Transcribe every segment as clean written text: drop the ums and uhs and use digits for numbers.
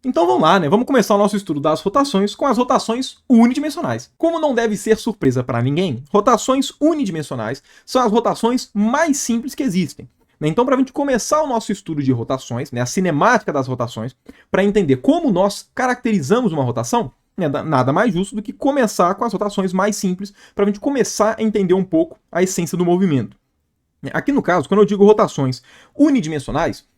Então vamos lá, né? Vamos começar o nosso estudo das rotações com as rotações unidimensionais. Como não deve ser surpresa para ninguém, rotações unidimensionais são as rotações mais simples que existem. Então, para a gente começar o nosso estudo de rotações, né, a cinemática das rotações, para entender como nós caracterizamos uma rotação, nada mais justo do que começar com as rotações mais simples, para a gente começar a entender um pouco a essência do movimento. Aqui no caso, quando eu digo rotações unidimensionais,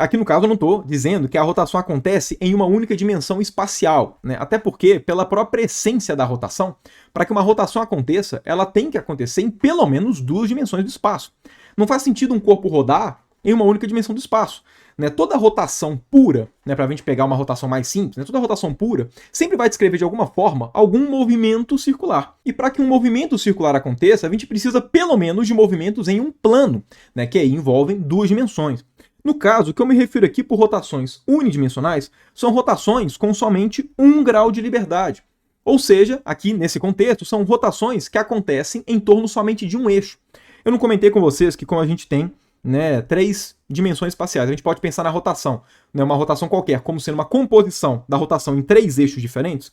aqui no caso eu não estou dizendo que a rotação acontece em uma única dimensão espacial, né? Até porque, pela própria essência da rotação, para que uma rotação aconteça, ela tem que acontecer em pelo menos duas dimensões do espaço. Não faz sentido um corpo rodar em uma única dimensão do espaço. Né? Toda rotação pura, né, para a gente pegar uma rotação mais simples, né, toda rotação pura sempre vai descrever de alguma forma algum movimento circular. E para que um movimento circular aconteça, a gente precisa pelo menos de movimentos em um plano, né, que aí envolvem duas dimensões. No caso, o que eu me refiro aqui por rotações unidimensionais são rotações com somente 1 grau de liberdade. Ou seja, aqui nesse contexto, são rotações que acontecem em torno somente de um eixo. Eu não comentei com vocês que como a gente tem, né, 3 dimensões espaciais, a gente pode pensar na rotação, né, uma rotação qualquer, como sendo uma composição da rotação em 3 eixos diferentes.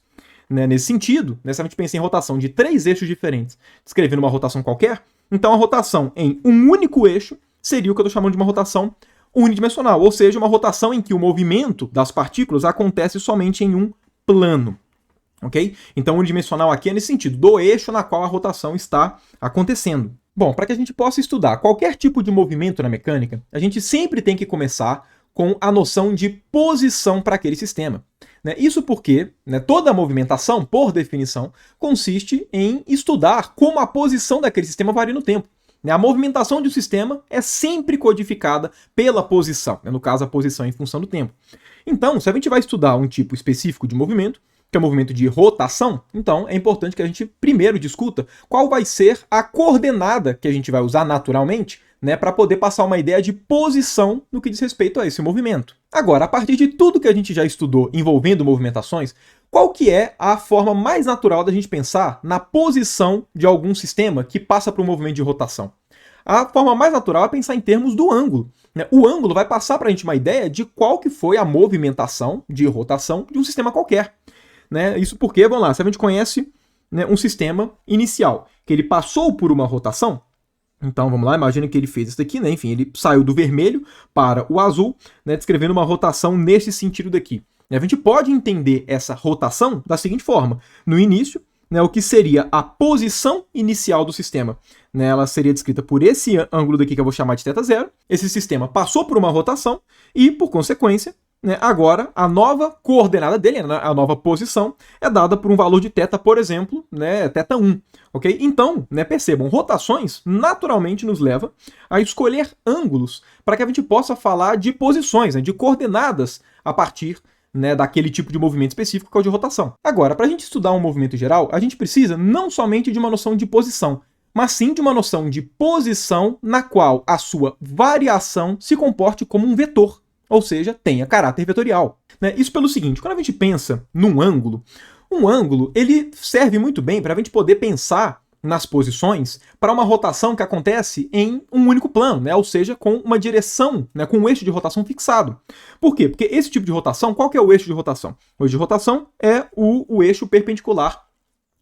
Né, nesse sentido, né, se a gente pensa em rotação de 3 eixos diferentes, descrevendo uma rotação qualquer, então a rotação em um único eixo seria o que eu estou chamando de uma rotação unidimensional, ou seja, uma rotação em que o movimento das partículas acontece somente em um plano. Okay? Então, unidimensional aqui é nesse sentido, do eixo na qual a rotação está acontecendo. Bom, para que a gente possa estudar qualquer tipo de movimento na mecânica, a gente sempre tem que começar com a noção de posição para aquele sistema. Né? Isso porque, né, toda movimentação, por definição, consiste em estudar como a posição daquele sistema varia no tempo. A movimentação de um sistema é sempre codificada pela posição, né? No caso, a posição em função do tempo. Então, se a gente vai estudar um tipo específico de movimento, que é o movimento de rotação, então é importante que a gente primeiro discuta qual vai ser a coordenada que a gente vai usar naturalmente, né, para poder passar uma ideia de posição no que diz respeito a esse movimento. Agora, a partir de tudo que a gente já estudou envolvendo movimentações, qual que é a forma mais natural da gente pensar na posição de algum sistema que passa por um movimento de rotação? A forma mais natural é pensar em termos do ângulo. O ângulo vai passar para a gente uma ideia de qual que foi a movimentação de rotação de um sistema qualquer. Né? Isso porque, vamos lá, se a gente conhece, né, um sistema inicial, que ele passou por uma rotação, então vamos lá, imagina que ele fez isso daqui, né? Enfim, ele saiu do vermelho para o azul, né, descrevendo uma rotação nesse sentido daqui. A gente pode entender essa rotação da seguinte forma: no início, né, o que seria a posição inicial do sistema, né, ela seria descrita por esse ângulo daqui que eu vou chamar de θ0. Esse sistema passou por uma rotação e, por consequência, né, agora a nova coordenada dele, a nova posição, é dada por um valor de θ, por exemplo, né, θ1. Okay? Então, né, percebam, rotações naturalmente nos leva a escolher ângulos para que a gente possa falar de posições, né, de coordenadas a partir, né, daquele tipo de movimento específico que é o de rotação. Agora, para a gente estudar um movimento geral, a gente precisa não somente de uma noção de posição, mas sim de uma noção de posição na qual a sua variação se comporte como um vetor, ou seja, tenha caráter vetorial. Né? Isso pelo seguinte: quando a gente pensa num ângulo, um ângulo ele serve muito bem para a gente poder pensar nas posições para uma rotação que acontece em um único plano, né? Ou seja, com uma direção, né, com um eixo de rotação fixado. Por quê? Porque esse tipo de rotação, qual que é o eixo de rotação? O eixo de rotação é o eixo perpendicular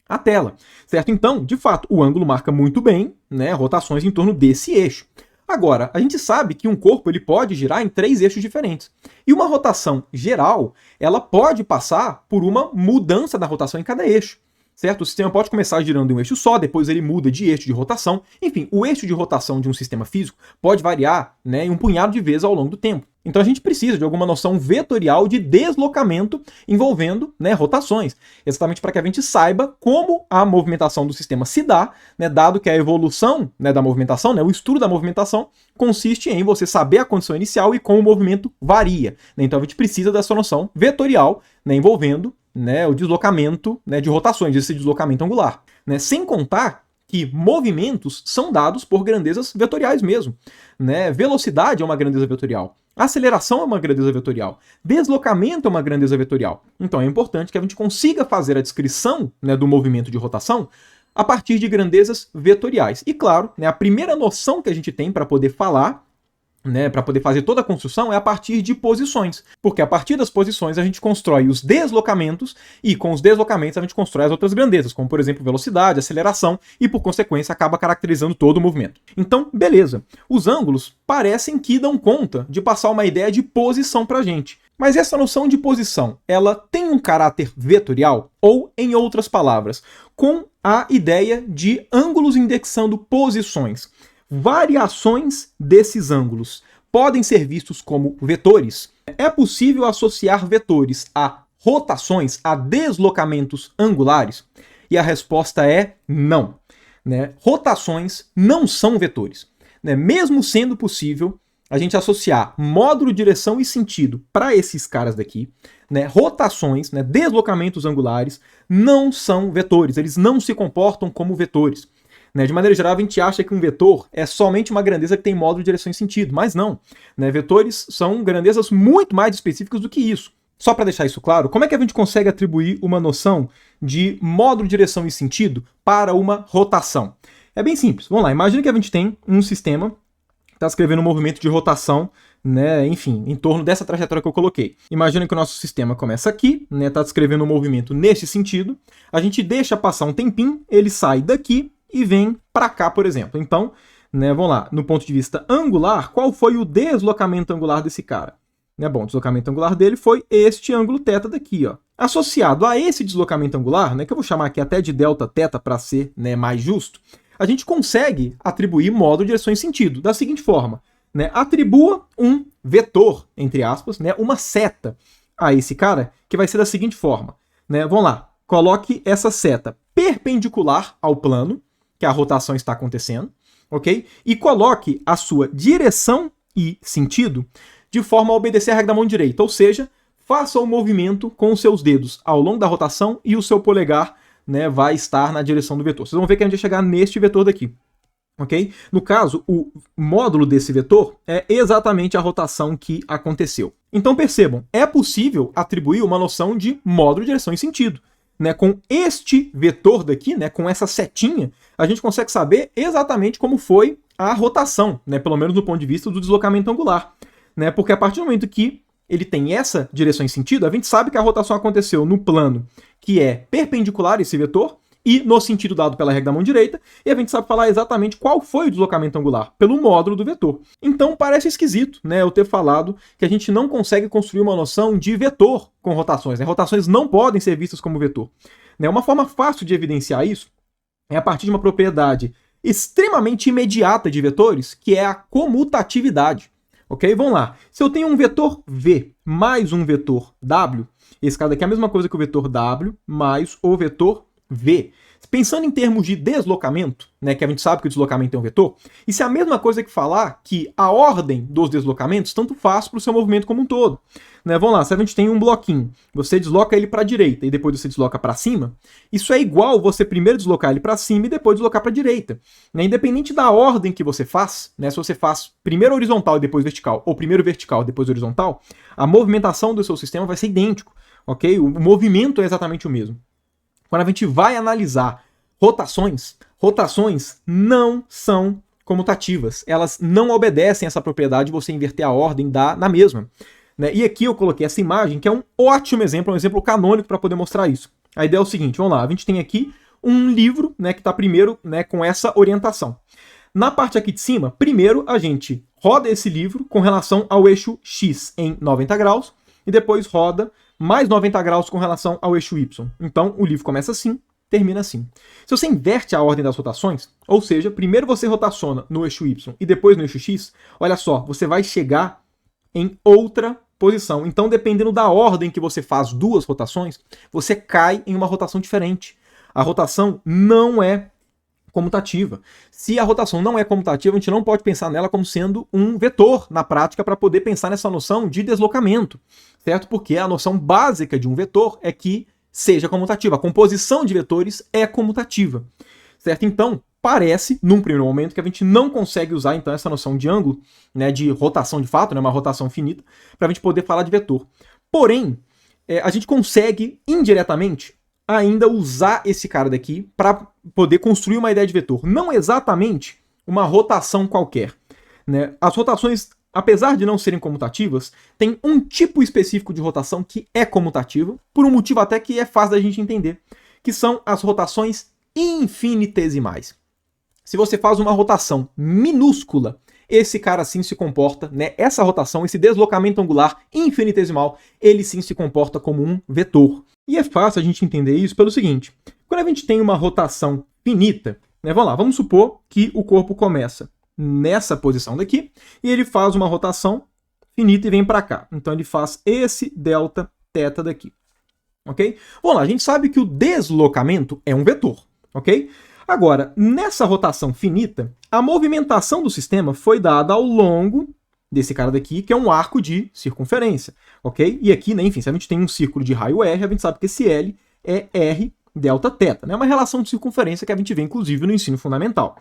à tela, certo? Então, de fato, o ângulo marca muito bem, né, rotações em torno desse eixo. Agora, a gente sabe que um corpo ele pode girar em 3 eixos diferentes. E uma rotação geral, ela pode passar por uma mudança da rotação em cada eixo. Certo? O sistema pode começar girando em um eixo só, depois ele muda de eixo de rotação. Enfim, o eixo de rotação de um sistema físico pode variar, né, em um punhado de vezes ao longo do tempo. Então a gente precisa de alguma noção vetorial de deslocamento envolvendo, né, rotações, exatamente para que a gente saiba como a movimentação do sistema se dá, né, dado que a evolução, né, da movimentação, né, o estudo da movimentação, consiste em você saber a condição inicial e como o movimento varia. Né? Então a gente precisa dessa noção vetorial, né, envolvendo, né, o deslocamento, né, de rotações, esse deslocamento angular. Né? Sem contar que movimentos são dados por grandezas vetoriais mesmo. Né? Velocidade é uma grandeza vetorial. Aceleração é uma grandeza vetorial. Deslocamento é uma grandeza vetorial. Então é importante que a gente consiga fazer a descrição, né, do movimento de rotação a partir de grandezas vetoriais. E claro, né, a primeira noção que a gente tem para poder falar né, para poder fazer toda a construção é a partir de posições, porque a partir das posições a gente constrói os deslocamentos e com os deslocamentos a gente constrói as outras grandezas, como por exemplo velocidade, aceleração e por consequência acaba caracterizando todo o movimento. Então, beleza. Os ângulos parecem que dão conta de passar uma ideia de posição para a gente. Mas essa noção de posição, ela tem um caráter vetorial? Ou, em outras palavras, com a ideia de ângulos indexando posições. Variações desses ângulos podem ser vistos como vetores? É possível associar vetores a rotações, a deslocamentos angulares? E a resposta é não. Né? Rotações não são vetores. Né? Mesmo sendo possível a gente associar módulo, direção e sentido para esses caras daqui, né? Rotações, né? Deslocamentos angulares, não são vetores, eles não se comportam como vetores. Né? De maneira geral, a gente acha que um vetor é somente uma grandeza que tem módulo, direção e sentido, mas não. Né? Vetores são grandezas muito mais específicas do que isso. Só para deixar isso claro, como é que a gente consegue atribuir uma noção de módulo, direção e sentido para uma rotação? É bem simples. Vamos lá, imagina que a gente tem um sistema está escrevendo um movimento de rotação, né, enfim, em torno dessa trajetória que eu coloquei. Imagina que o nosso sistema começa aqui, né, está descrevendo um movimento nesse sentido, a gente deixa passar um tempinho, ele sai daqui e vem para cá, por exemplo. Então, né, vamos lá, no ponto de vista angular, qual foi o deslocamento angular desse cara? Né, bom, o deslocamento angular dele foi este ângulo θ daqui, ó. Associado a esse deslocamento angular, né, que eu vou chamar aqui até de Δθ para ser, né, mais justo, a gente consegue atribuir módulo, direção e sentido da seguinte forma, né? Atribua um vetor, entre aspas, né? Uma seta a esse cara, que vai ser da seguinte forma, né? Vamos lá, coloque essa seta perpendicular ao plano, que a rotação está acontecendo, ok? E coloque a sua direção e sentido de forma a obedecer a regra da mão direita, ou seja, faça o movimento com os seus dedos ao longo da rotação e o seu polegar, né, vai estar na direção do vetor. Vocês vão ver que a gente vai chegar neste vetor daqui. Okay? No caso, o módulo desse vetor é exatamente a rotação que aconteceu. Então percebam, é possível atribuir uma noção de módulo, direção e sentido. Né? Com este vetor daqui, né, com essa setinha, a gente consegue saber exatamente como foi a rotação, né, pelo menos do ponto de vista do deslocamento angular. Né? Porque a partir do momento que ele tem essa direção e sentido, a gente sabe que a rotação aconteceu no plano que é perpendicular a esse vetor e no sentido dado pela regra da mão direita, e a gente sabe falar exatamente qual foi o deslocamento angular, pelo módulo do vetor. Então parece esquisito, né, eu ter falado que a gente não consegue construir uma noção de vetor com rotações. Né? Rotações não podem ser vistas como vetor. Né? Uma forma fácil de evidenciar isso é a partir de uma propriedade extremamente imediata de vetores, que é a comutatividade. Ok? Vamos lá. Se eu tenho um vetor V mais um vetor W, esse cara daqui é a mesma coisa que o vetor W mais o vetor V. Pensando em termos de deslocamento, né, que a gente sabe que o deslocamento é um vetor, isso é a mesma coisa que falar que a ordem dos deslocamentos tanto faz para o seu movimento como um todo. Né, vamos lá, se a gente tem um bloquinho, você desloca ele para a direita e depois você desloca para cima, isso é igual você primeiro deslocar ele para cima e depois deslocar para a direita. Né, independente da ordem que você faz, né, se você faz primeiro horizontal e depois vertical, ou primeiro vertical e depois horizontal, a movimentação do seu sistema vai ser idêntico. Okay? O movimento é exatamente o mesmo. Quando a gente vai analisar rotações, rotações não são comutativas. Elas não obedecem essa propriedade de você inverter a ordem na mesma. Né? E aqui eu coloquei essa imagem, que é um ótimo exemplo, um exemplo canônico para poder mostrar isso. A ideia é o seguinte, vamos lá, a gente tem aqui um livro, né, que está primeiro, né, com essa orientação. Na parte aqui de cima, primeiro a gente roda esse livro com relação ao eixo X em 90 graus e depois roda mais 90 graus com relação ao eixo Y. Então, o livro começa assim, termina assim. Se você inverte a ordem das rotações, ou seja, primeiro você rotaciona no eixo Y e depois no eixo X, olha só, você vai chegar em outra posição. Então, dependendo da ordem que você faz duas rotações, você cai em uma rotação diferente. A rotação não é comutativa. Se a rotação não é comutativa, a gente não pode pensar nela como sendo um vetor na prática para poder pensar nessa noção de deslocamento, certo? Porque a noção básica de um vetor é que seja comutativa. A composição de vetores é comutativa, certo? Então, parece, num primeiro momento, que a gente não consegue usar, então, essa noção de ângulo, né, de rotação de fato, né, uma rotação finita, para a gente poder falar de vetor. Porém, a gente consegue, indiretamente, ainda usar esse cara daqui para poder construir uma ideia de vetor. Não exatamente uma rotação qualquer. Né? As rotações apesar de não serem comutativas, tem um tipo específico de rotação que é comutativa, por um motivo até que é fácil da gente entender, que são as rotações infinitesimais. Se você faz uma rotação minúscula, esse cara sim se comporta, né? Essa rotação, esse deslocamento angular infinitesimal, ele sim se comporta como um vetor. E é fácil a gente entender isso pelo seguinte: quando a gente tem uma rotação finita, né? Vamos lá, vamos supor que o corpo começa nessa posição daqui e ele faz uma rotação finita e vem para cá. Então ele faz esse delta θ daqui, ok? Vamos lá, a gente sabe que o deslocamento é um vetor, ok? Agora, nessa rotação finita, a movimentação do sistema foi dada ao longo desse cara daqui, que é um arco de circunferência, ok? E aqui, né, enfim, se a gente tem um círculo de raio R, a gente sabe que esse L é R delta θ, né? Uma relação de circunferência que a gente vê, inclusive, no ensino fundamental.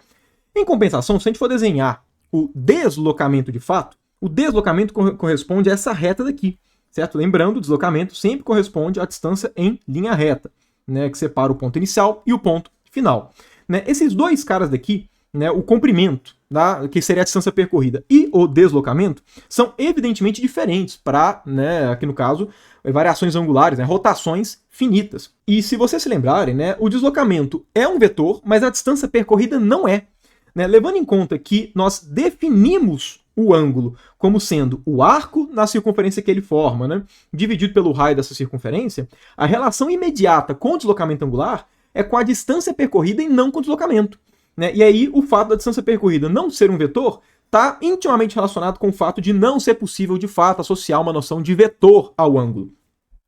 Em compensação, se a gente for desenhar o deslocamento de fato, o deslocamento corresponde a essa reta daqui, certo? Lembrando, o deslocamento sempre corresponde à distância em linha reta, né, que separa o ponto inicial e o ponto final. Né? Esses dois caras daqui, né, o comprimento, que seria a distância percorrida, e o deslocamento, são evidentemente diferentes para, né, aqui no caso, variações angulares, né, rotações finitas. E se vocês se lembrarem, né, o deslocamento é um vetor, mas a distância percorrida não é. Né? Levando em conta que nós definimos o ângulo como sendo o arco na circunferência que ele forma, né, dividido pelo raio dessa circunferência, a relação imediata com o deslocamento angular é com a distância percorrida e não com o deslocamento. Né? E aí, o fato da distância percorrida não ser um vetor está intimamente relacionado com o fato de não ser possível, de fato, associar uma noção de vetor ao ângulo.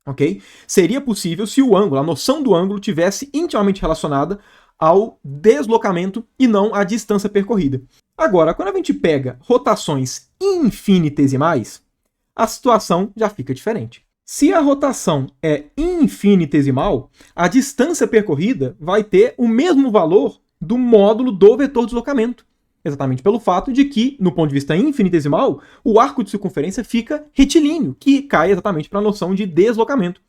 Ok? Seria possível se o ângulo, a noção do ângulo, tivesse intimamente relacionada ao deslocamento e não à distância percorrida. Agora, quando a gente pega rotações infinitesimais, a situação já fica diferente. Se a rotação é infinitesimal, a distância percorrida vai ter o mesmo valor do módulo do vetor deslocamento. Exatamente pelo fato de que, no ponto de vista infinitesimal, o arco de circunferência fica retilíneo, que cai exatamente para a noção de deslocamento.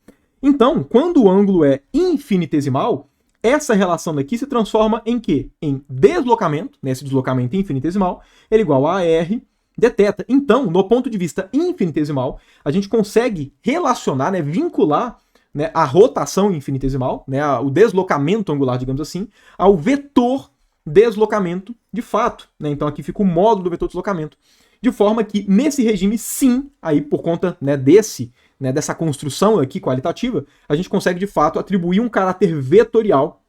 Então, quando o ângulo é infinitesimal, essa relação daqui se transforma em quê? Em deslocamento, né? Esse deslocamento infinitesimal, ele é igual a R dθ. Então, no ponto de vista infinitesimal, a gente consegue relacionar, né, vincular, né, a rotação infinitesimal, né, o deslocamento angular, digamos assim, ao vetor deslocamento de fato. Né? Então aqui fica o módulo do vetor deslocamento. De forma que, nesse regime, sim, aí por conta, né, dessa construção aqui qualitativa, a gente consegue, de fato, atribuir um caráter vetorial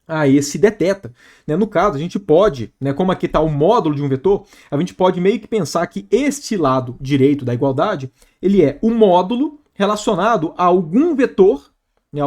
a esse dθ. Né? No caso, a gente pode, né, como aqui está o módulo de um vetor, a gente pode meio que pensar que este lado direito da igualdade, ele é o módulo relacionado a algum vetor, né,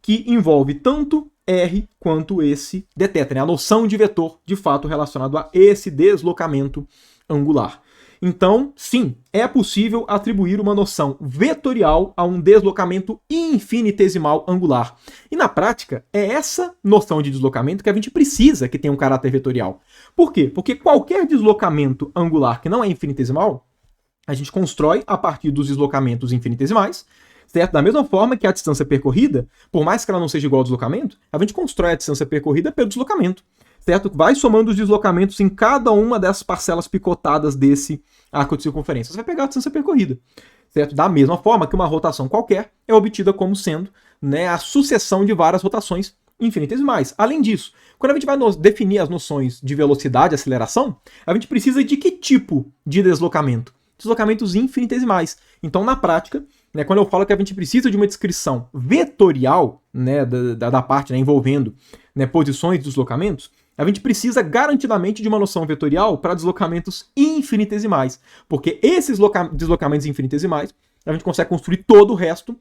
que envolve tanto R quanto esse dθ, né, a noção de vetor, de fato, relacionado a esse deslocamento angular. Então, sim, é possível atribuir uma noção vetorial a um deslocamento infinitesimal angular. E na prática, é essa noção de deslocamento que a gente precisa que tenha um caráter vetorial. Por quê? Porque qualquer deslocamento angular que não é infinitesimal, a gente constrói a partir dos deslocamentos infinitesimais, certo? Da mesma forma que a distância percorrida, por mais que ela não seja igual ao deslocamento, a gente constrói a distância percorrida pelo deslocamento. Certo? Vai somando os deslocamentos em cada uma dessas parcelas picotadas desse arco de circunferência. Você vai pegar a distância percorrida. Certo? Da mesma forma que uma rotação qualquer é obtida como sendo, né, a sucessão de várias rotações infinitesimais. Além disso, quando a gente vai definir as noções de velocidade e aceleração, a gente precisa de que tipo de deslocamento? Deslocamentos infinitesimais. Então, na prática, né, quando eu falo que a gente precisa de uma descrição vetorial, né, da parte, né, envolvendo, né, posições de deslocamentos, a gente precisa garantidamente de uma noção vetorial para deslocamentos infinitesimais, porque esses deslocamentos infinitesimais, a gente consegue construir todo o resto,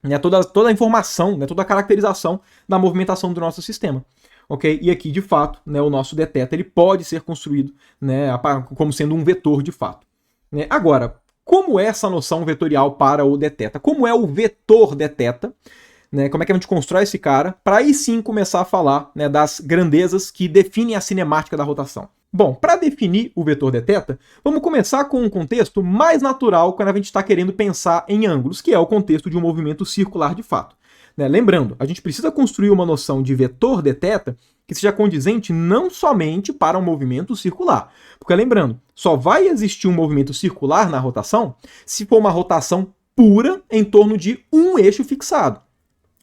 né, toda a informação, né, toda a caracterização da movimentação do nosso sistema. Okay? E aqui, de fato, né, o nosso dθ ele pode ser construído, né, como sendo um vetor de fato. Né? Agora, como é essa noção vetorial para o dθ? Como é o vetor dθ? Né, como é que a gente constrói esse cara, para aí sim começar a falar, né, das grandezas que definem a cinemática da rotação. Bom, para definir o vetor dθ, vamos começar com um contexto mais natural quando a gente está querendo pensar em ângulos, que é o contexto de um movimento circular de fato. né? Lembrando, a gente precisa construir uma noção de vetor dθ que seja condizente não somente para um movimento circular. Porque lembrando, só vai existir um movimento circular na rotação se for uma rotação pura em torno de um eixo fixado.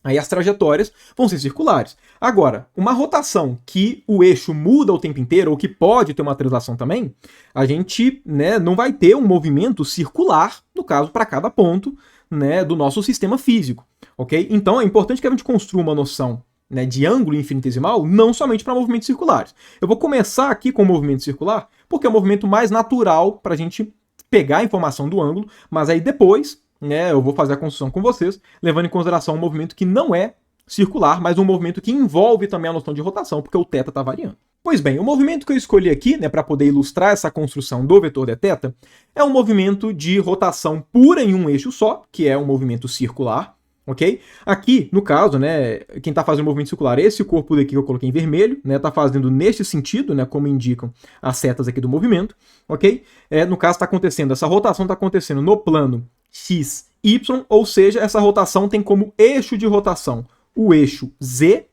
Aí as trajetórias vão ser circulares. Agora, uma rotação que o eixo muda o tempo inteiro, ou que pode ter uma translação também, a gente, né, não vai ter um movimento circular, no caso, para cada ponto, né, do nosso sistema físico. Ok? Então é importante que a gente construa uma noção, né, de ângulo infinitesimal, não somente para movimentos circulares. Eu vou começar aqui com o movimento circular, porque é o movimento mais natural para a gente pegar a informação do ângulo, mas aí depois, né, eu vou fazer a construção com vocês, levando em consideração um movimento que não é circular, mas um movimento que envolve também a noção de rotação, porque o θ está variando. Pois bem, o movimento que eu escolhi aqui, né, para poder ilustrar essa construção do vetor dθ, é um movimento de rotação pura em um eixo só, que é um movimento circular, ok? Aqui, no caso, né, quem está fazendo o movimento circular, esse corpo daqui que eu coloquei em vermelho, né, está fazendo neste sentido, né, como indicam as setas aqui do movimento, ok? No caso, está acontecendo, essa rotação está acontecendo no plano x, y, ou seja, essa rotação tem como eixo de rotação o eixo z,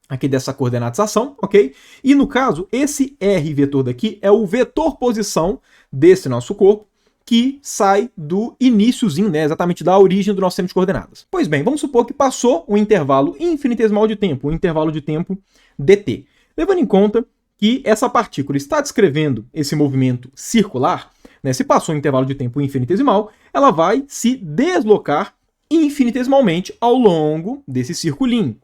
aqui dessa coordenatização, ok? E no caso, esse r vetor daqui é o vetor posição desse nosso corpo, que sai do iniciozinho, né, exatamente da origem do nosso sistema de coordenadas. Pois bem, vamos supor que passou um intervalo infinitesimal de tempo, um intervalo de tempo dt. Levando em conta que essa partícula está descrevendo esse movimento circular, né, se passou um intervalo de tempo infinitesimal, ela vai se deslocar infinitesimalmente ao longo desse circulinho,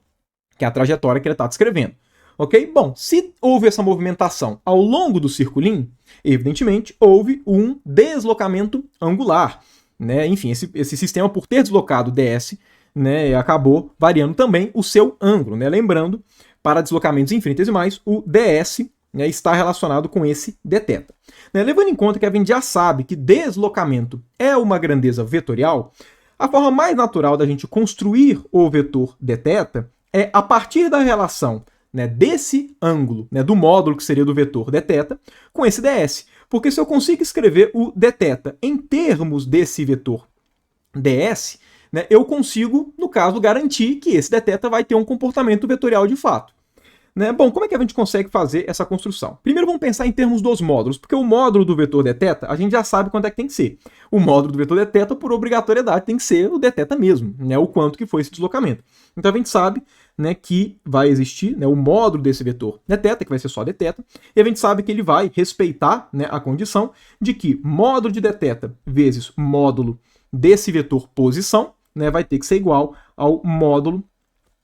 que é a trajetória que ele está descrevendo. Ok? Bom, se houve essa movimentação ao longo do circulinho, evidentemente houve um deslocamento angular, né? Enfim, esse sistema, por ter deslocado ds, né, acabou variando também o seu ângulo, né? Lembrando, para deslocamentos infinitesimais, o ds, né, está relacionado com esse dθ. Né? Levando em conta que a gente já sabe que deslocamento é uma grandeza vetorial, a forma mais natural da gente construir o vetor dθ é a partir da relação, né, desse ângulo, né, do módulo que seria do vetor dθ, com esse ds. Porque se eu consigo escrever o dθ em termos desse vetor ds, né, eu consigo, no caso, garantir que esse dθ vai ter um comportamento vetorial de fato. Né? Bom, como é que a gente consegue fazer essa construção? Primeiro vamos pensar em termos dos módulos, porque o módulo do vetor dθ, a gente já sabe quanto é que tem que ser. O módulo do vetor dθ, por obrigatoriedade, tem que ser o dθ mesmo, né? O quanto que foi esse deslocamento. Então a gente sabe, né, que vai existir, né, o módulo desse vetor dθ, que vai ser só dθ, e a gente sabe que ele vai respeitar, né, a condição de que módulo de dθ vezes módulo desse vetor posição, né, vai ter que ser igual ao módulo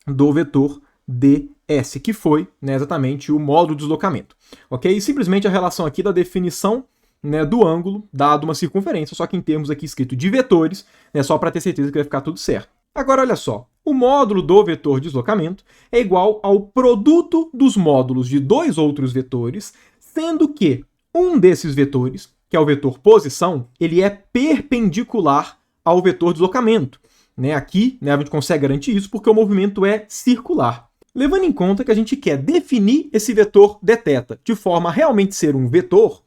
do vetor ds, que foi, né, exatamente o módulo de deslocamento. Ok? E simplesmente a relação aqui da definição, né, do ângulo dado uma circunferência, só que em termos aqui escrito de vetores, né, só para ter certeza que vai ficar tudo certo. Agora, olha só, o módulo do vetor de deslocamento é igual ao produto dos módulos de dois outros vetores, sendo que um desses vetores, que é o vetor posição, ele é perpendicular ao vetor deslocamento. Né? Aqui, né, a gente consegue garantir isso porque o movimento é circular. Levando em conta que a gente quer definir esse vetor dθ de forma a realmente ser um vetor,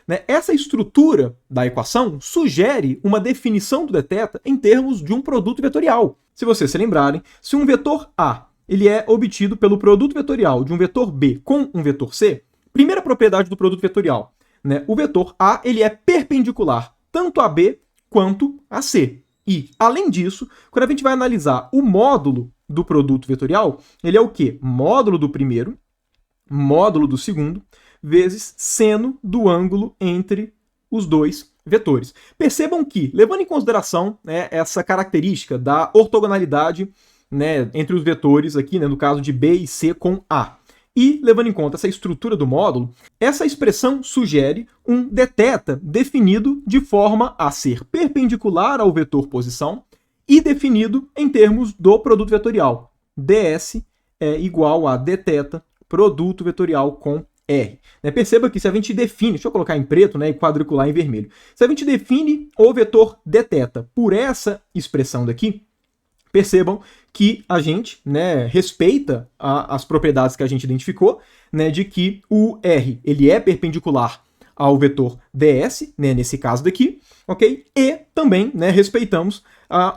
né, essa estrutura da equação sugere uma definição do dθ em termos de um produto vetorial. Se vocês se lembrarem, se um vetor A ele é obtido pelo produto vetorial de um vetor B com um vetor C, primeira propriedade do produto vetorial, né, o vetor A ele é perpendicular tanto a B quanto a C. E, além disso, quando a gente vai analisar o módulo do produto vetorial, ele é o quê? Módulo do primeiro, módulo do segundo, vezes seno do ângulo entre os dois vetores. Percebam que, levando em consideração, né, essa característica da ortogonalidade, né, entre os vetores aqui, né, no caso de B e C com A, e levando em conta essa estrutura do módulo, essa expressão sugere um dθ definido de forma a ser perpendicular ao vetor posição e definido em termos do produto vetorial. ds é igual a dθ produto vetorial com R. Perceba que se a gente define, deixa eu colocar em preto, né, e quadricular em vermelho, se a gente define o vetor dθ por essa expressão daqui, percebam que a gente, né, respeita as propriedades que a gente identificou, né, de que o R ele é perpendicular ao vetor ds, né, nesse caso daqui, ok? E também, né, respeitamos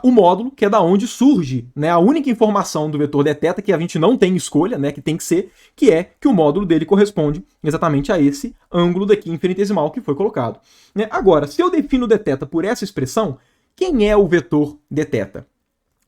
o módulo, que é da onde surge, né, a única informação do vetor dθ que a gente não tem escolha, né, que tem que ser, que é que o módulo dele corresponde exatamente a esse ângulo daqui infinitesimal que foi colocado. Né? Agora, se eu defino dθ por essa expressão, quem é o vetor dθ?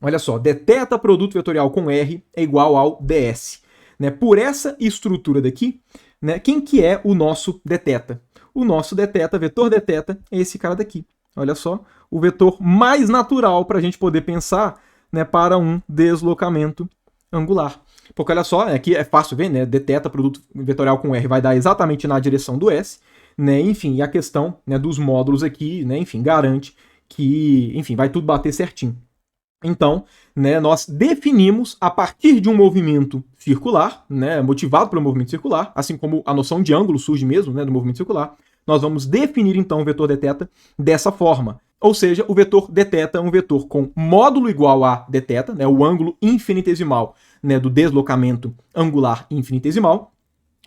Olha só, dθ produto vetorial com R é igual ao ds. Né? Por essa estrutura daqui, né, quem que é o nosso dθ? O nosso dθ, vetor dθ, é esse cara daqui. Olha só, o vetor mais natural para a gente poder pensar, né, para um deslocamento angular. Porque olha só, aqui é fácil ver, né, dθ produto vetorial com R vai dar exatamente na direção do S, né, enfim, e a questão, né, dos módulos aqui, né, enfim, garante que, enfim, vai tudo bater certinho. Então, né, nós definimos a partir de um movimento circular, né, motivado pelo movimento circular, assim como a noção de ângulo surge mesmo, né, do movimento circular, nós vamos definir então o vetor dθ dessa forma. Ou seja, o vetor dθ é um vetor com módulo igual a dθ, né, o ângulo infinitesimal, né, do deslocamento angular infinitesimal,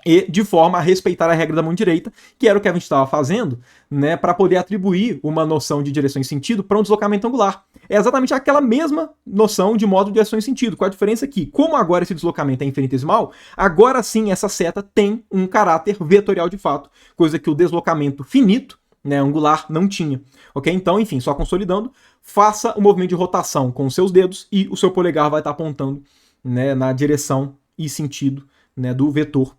e de forma a respeitar a regra da mão direita, que era o que a gente estava fazendo, né, para poder atribuir uma noção de direção e sentido para um deslocamento angular. É exatamente aquela mesma noção de módulo de direção e sentido, com a diferença que, como agora esse deslocamento é infinitesimal, agora sim essa seta tem um caráter vetorial de fato, coisa que o deslocamento finito, né, angular, não tinha. Ok? Então, enfim, só consolidando, faça o movimento de rotação com os seus dedos e o seu polegar vai estar apontando, né, na direção e sentido, né, do vetor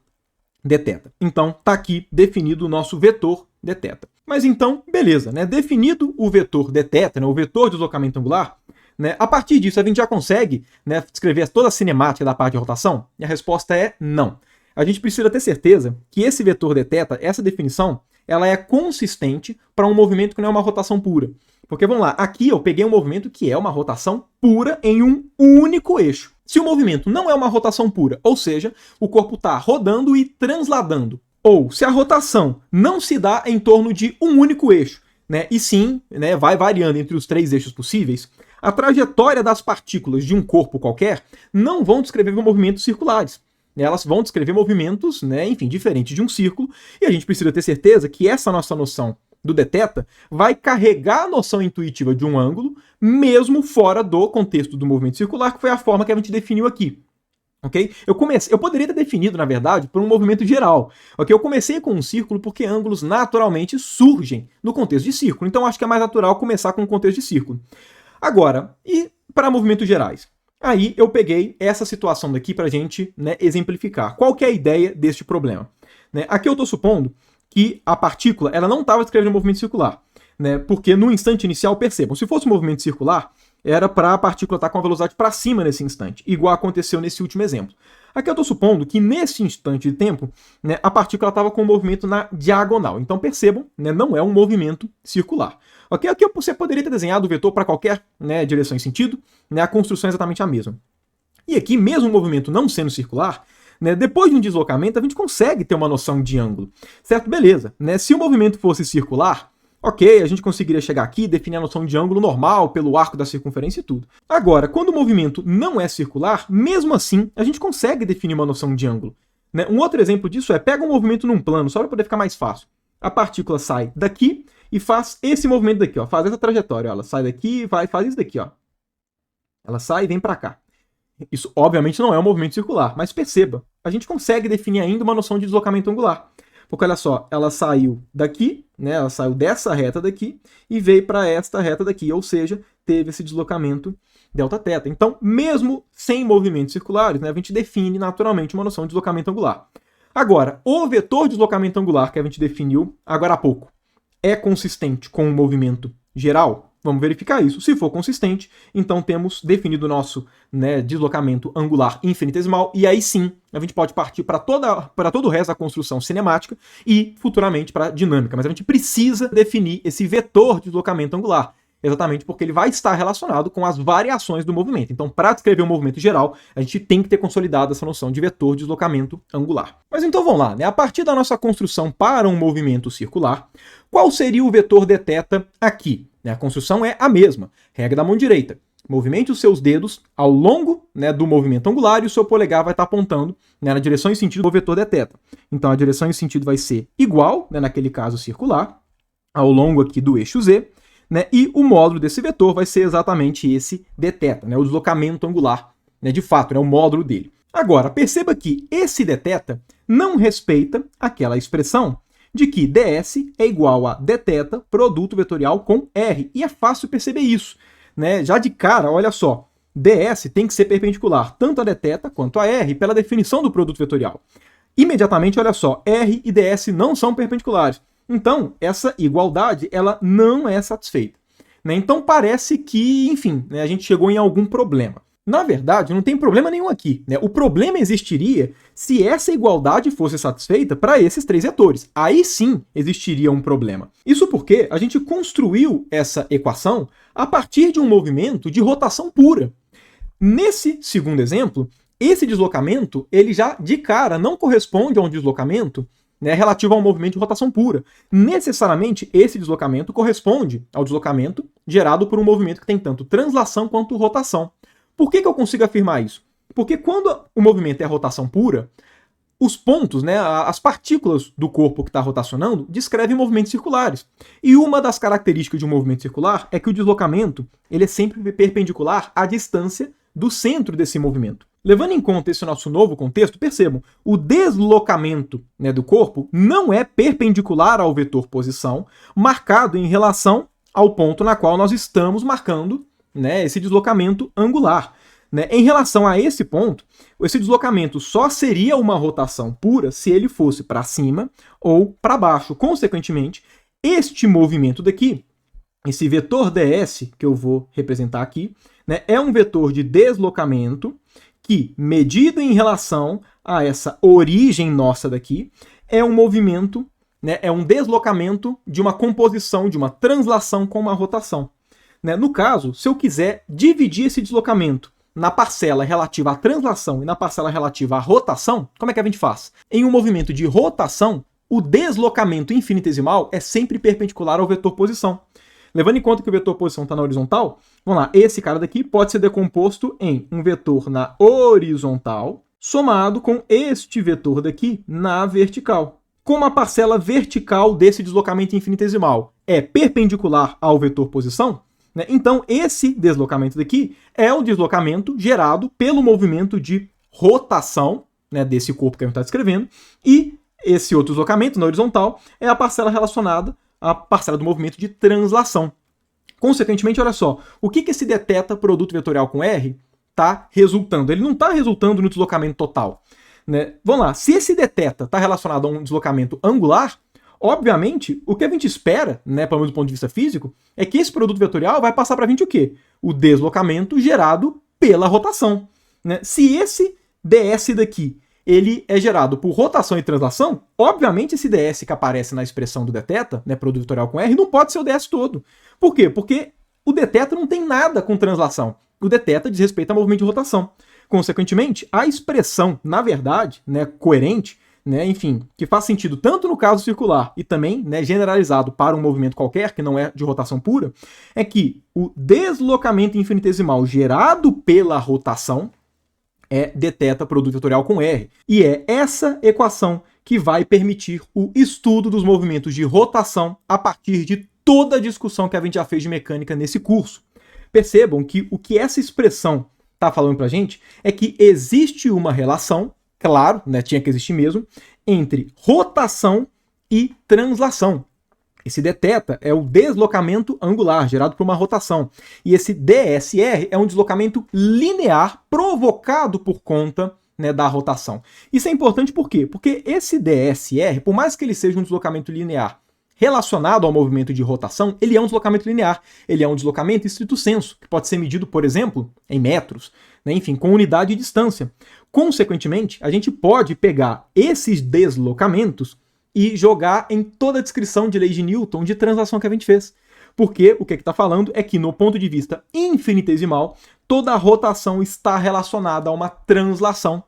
dθ. Então, está aqui definido o nosso vetor dθ. Mas então, beleza, né? Definido o vetor dθ, né, o vetor de deslocamento angular, né, a partir disso a gente já consegue, né, descrever toda a cinemática da parte de rotação? E a resposta é não. A gente precisa ter certeza que esse vetor dθ, essa definição, ela é consistente para um movimento que não é uma rotação pura. Porque, vamos lá, aqui eu peguei um movimento que é uma rotação pura em um único eixo. Se o movimento não é uma rotação pura, ou seja, o corpo está rodando e transladando, ou se a rotação não se dá em torno de um único eixo, né, e sim, né, vai variando entre os 3 eixos possíveis, a trajetória das partículas de um corpo qualquer não vão descrever movimentos circulares. Elas vão descrever movimentos, né, enfim, diferentes de um círculo, e a gente precisa ter certeza que essa nossa noção do dθ vai carregar a noção intuitiva de um ângulo, mesmo fora do contexto do movimento circular, que foi a forma que a gente definiu aqui. Okay? Eu poderia ter definido, na verdade, por um movimento geral. Okay? Eu comecei com um círculo porque ângulos naturalmente surgem no contexto de círculo, então acho que é mais natural começar com um contexto de círculo. Agora, e para movimentos gerais? Aí eu peguei essa situação daqui para a gente, né, exemplificar. Qual que é a ideia deste problema? Né? Aqui eu estou supondo que a partícula ela não estava descrevendo um movimento circular, né? Porque no instante inicial, percebam, se fosse um movimento circular, era para a partícula estar com a velocidade para cima nesse instante, igual aconteceu nesse último exemplo. Aqui eu estou supondo que nesse instante de tempo, né, a partícula estava com um movimento na diagonal. Então percebam, né, não é um movimento circular. Okay? Aqui você poderia ter desenhado o vetor para qualquer, né, direção e sentido, né, a construção é exatamente a mesma. E aqui, mesmo o movimento não sendo circular, né, depois de um deslocamento, a gente consegue ter uma noção de ângulo. Certo? Beleza. Né? Se o movimento fosse circular, ok, a gente conseguiria chegar aqui e definir a noção de ângulo normal pelo arco da circunferência e tudo. Agora, quando o movimento não é circular, mesmo assim, a gente consegue definir uma noção de ângulo. Né? Um outro exemplo disso é, pega um movimento num plano, só para poder ficar mais fácil. A partícula sai daqui e faz esse movimento daqui, ó, faz essa trajetória. Ó, ela sai daqui e faz isso daqui. Ó. Ela sai e vem para cá. Isso, obviamente, não é um movimento circular, mas perceba, a gente consegue definir ainda uma noção de deslocamento angular. Porque, olha só, ela saiu daqui, né, ela saiu dessa reta daqui e veio para esta reta daqui, ou seja, teve esse deslocamento Δθ. Então, mesmo sem movimentos circulares, né, a gente define naturalmente uma noção de deslocamento angular. Agora, o vetor de deslocamento angular que a gente definiu agora há pouco é consistente com o movimento geral? Vamos verificar isso. Se for consistente, então temos definido o nosso, né, deslocamento angular infinitesimal, e aí sim a gente pode partir para todo o resto da construção cinemática e futuramente para a dinâmica. Mas a gente precisa definir esse vetor de deslocamento angular, exatamente porque ele vai estar relacionado com as variações do movimento. Então, para descrever um movimento geral, a gente tem que ter consolidado essa noção de vetor de deslocamento angular. Mas então vamos lá, né? A partir da nossa construção para um movimento circular, qual seria o vetor dθ aqui? A construção é a mesma, regra da mão direita. Movimente os seus dedos ao longo, né, do movimento angular e o seu polegar vai estar apontando, né, na direção e sentido do vetor dθ. Então a direção e sentido vai ser igual, né, naquele caso circular, ao longo aqui do eixo z, né, e o módulo desse vetor vai ser exatamente esse dθ, né, o deslocamento angular, né, de fato, né, o módulo dele. Agora, perceba que esse dθ não respeita aquela expressão de que ds é igual a dθ produto vetorial com r. E é fácil perceber isso, né? Já de cara, olha só, ds tem que ser perpendicular tanto a dθ quanto a r pela definição do produto vetorial. Imediatamente, olha só, r e ds não são perpendiculares. Então, essa igualdade ela não é satisfeita, né? Então parece que, enfim, né, a gente chegou em algum problema. Na verdade, não tem problema nenhum aqui, né? O problema existiria se essa igualdade fosse satisfeita para esses três vetores. Aí sim existiria um problema. Isso porque a gente construiu essa equação a partir de um movimento de rotação pura. Nesse segundo exemplo, esse deslocamento, ele já de cara não corresponde a um deslocamento, né, relativo a um movimento de rotação pura. Necessariamente, esse deslocamento corresponde ao deslocamento gerado por um movimento que tem tanto translação quanto rotação. Por que eu consigo afirmar isso? Porque quando o movimento é rotação pura, os pontos, né, as partículas do corpo que está rotacionando, descrevem movimentos circulares. E uma das características de um movimento circular é que o deslocamento ele é sempre perpendicular à distância do centro desse movimento. Levando em conta esse nosso novo contexto, percebam, o deslocamento, né, do corpo não é perpendicular ao vetor posição, marcado em relação ao ponto na qual nós estamos marcando, né, esse deslocamento angular. Né? Em relação a esse ponto, esse deslocamento só seria uma rotação pura se ele fosse para cima ou para baixo. Consequentemente, este movimento daqui, esse vetor ds, que eu vou representar aqui, né, é um vetor de deslocamento que, medido em relação a essa origem nossa daqui, é um movimento, né, é um deslocamento de uma composição, de uma translação com uma rotação. Né? No caso, se eu quiser dividir esse deslocamento na parcela relativa à translação e na parcela relativa à rotação, como é que a gente faz? Em um movimento de rotação, o deslocamento infinitesimal é sempre perpendicular ao vetor posição. Levando em conta que o vetor posição está na horizontal, vamos lá, esse cara daqui pode ser decomposto em um vetor na horizontal somado com este vetor daqui na vertical. Como a parcela vertical desse deslocamento infinitesimal é perpendicular ao vetor posição, né, então esse deslocamento daqui é o deslocamento gerado pelo movimento de rotação, né, desse corpo que a gente está descrevendo, e esse outro deslocamento na horizontal é a parcela relacionada à parcela do movimento de translação. Consequentemente, olha só, o que esse dθ produto vetorial com R está resultando? Ele não está resultando no deslocamento total. Né? Vamos lá, se esse dθ está relacionado a um deslocamento angular, obviamente, o que a gente espera, né, pelo menos do ponto de vista físico, é que esse produto vetorial vai passar para a gente o quê? O deslocamento gerado pela rotação. Né? Se esse ds daqui ele é gerado por rotação e translação, obviamente esse ds que aparece na expressão do dθ, né, produto vetorial com R, não pode ser o ds todo. Por quê? Porque o dθ não tem nada com translação. O dθ diz respeito ao movimento de rotação. Consequentemente, a expressão, na verdade, né, coerente, né, enfim, que faz sentido tanto no caso circular e também, né, generalizado para um movimento qualquer, que não é de rotação pura, é que o deslocamento infinitesimal gerado pela rotação é dθ produto vetorial com R. E é essa equação que vai permitir o estudo dos movimentos de rotação a partir de toda a discussão que a gente já fez de mecânica nesse curso. Percebam que o que essa expressão está falando para a gente é que existe uma relação, claro, né, tinha que existir mesmo, entre rotação e translação. Esse dθ é o deslocamento angular gerado por uma rotação. E esse dsr é um deslocamento linear provocado por conta, né, da rotação. Isso é importante por quê? Porque esse dsr, por mais que ele seja um deslocamento linear relacionado ao movimento de rotação, ele é um deslocamento linear. Ele é um deslocamento estrito sensu, que pode ser medido, por exemplo, em metros, né, enfim, com unidade de distância. Consequentemente, a gente pode pegar esses deslocamentos e jogar em toda a descrição de lei de Newton de translação que a gente fez. Porque o que está falando é que, no ponto de vista infinitesimal, toda a rotação está relacionada a uma translação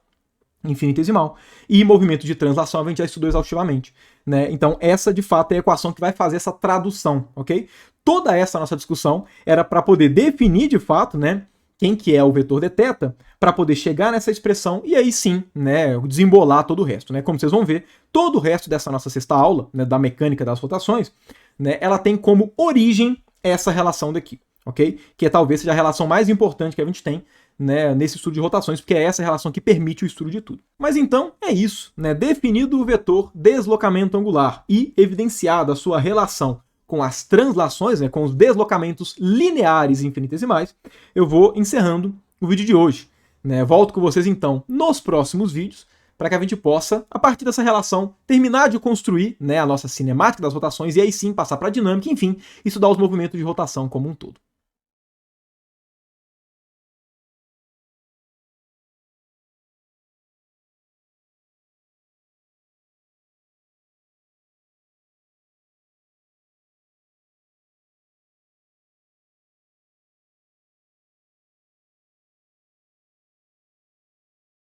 infinitesimal. E movimento de translação a gente já estudou exaustivamente. Né? Então, essa, de fato, é a equação que vai fazer essa tradução. Ok? Toda essa nossa discussão era para poder definir, de fato, né, quem que é o vetor deteta, para poder chegar nessa expressão e aí sim, né, desembolar todo o resto, né? Como vocês vão ver, todo o resto dessa nossa sexta aula, né, da mecânica das rotações, né, ela tem como origem essa relação daqui, ok? Que talvez seja a relação mais importante que a gente tem, né, nesse estudo de rotações, porque é essa relação que permite o estudo de tudo. Mas então é isso, né? Definido o vetor deslocamento angular e evidenciada a sua relação com as translações, né, com os deslocamentos lineares infinitesimais, eu vou encerrando o vídeo de hoje, né? Volto com vocês então nos próximos vídeos para que a gente possa, a partir dessa relação, terminar de construir, né, a nossa cinemática das rotações e aí sim passar para a dinâmica, enfim, estudar os movimentos de rotação como um todo.